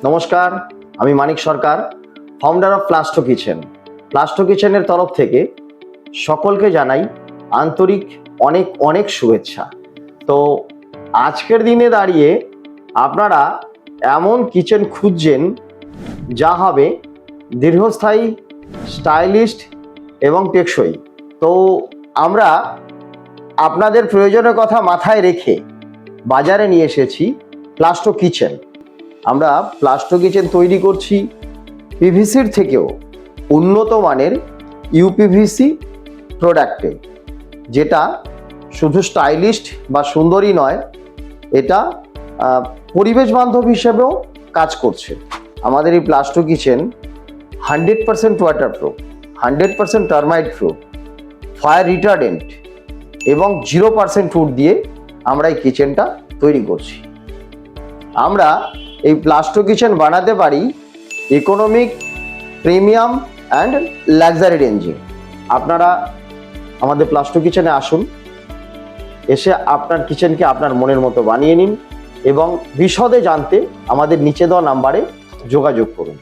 নমস্কার, আমি মানিক সরকার, founder of Plasto kitchen. Plasto কিচেনের তরফ থেকে সকলকে জানাই আন্তরিক অনেক অনেক শুভেচ্ছা। তো আজকের দিনে দাঁড়িয়ে আপনারা এমন কিচেন খুঁজছেন যা হবে দীর্ঘস্থায়ী, স্টাইলিস্ট এবং টেকসই। তো আমরা আপনাদের প্রয়োজনের কথা মাথায় রেখে বাজারে নিয়ে এসেছি প্লাস্টো কিচেন। আমরা প্লাস্টো কিচেন তৈরি করছি পিভিসির থেকেও উন্নত মানের ইউপিভিসি প্রোডাক্টে, যেটা শুধু স্টাইলিস্ট বা সুন্দরই নয়, এটা পরিবেশ বান্ধব হিসেবেও কাজ করছে। আমাদের এই Plasto kitchen 100% waterproof, 100% termite proof, fire retardant এবং 0% উড দিয়ে আমরা এই কিচেনটা তৈরি করছি। আমরা এই প্লাস্টো কিচেন বানাতে পারি ইকোনমিক, প্রিমিয়াম অ্যান্ড লাক্সারি রেঞ্জে। আপনারা আমাদের প্লাস্টো কিচেনে আসুন, এসে আপনার কিচেনকে আপনার মনের মতো বানিয়ে নিন এবং বিশদে জানতে আমাদের নিচে দেওয়া নাম্বারে যোগাযোগ করুন।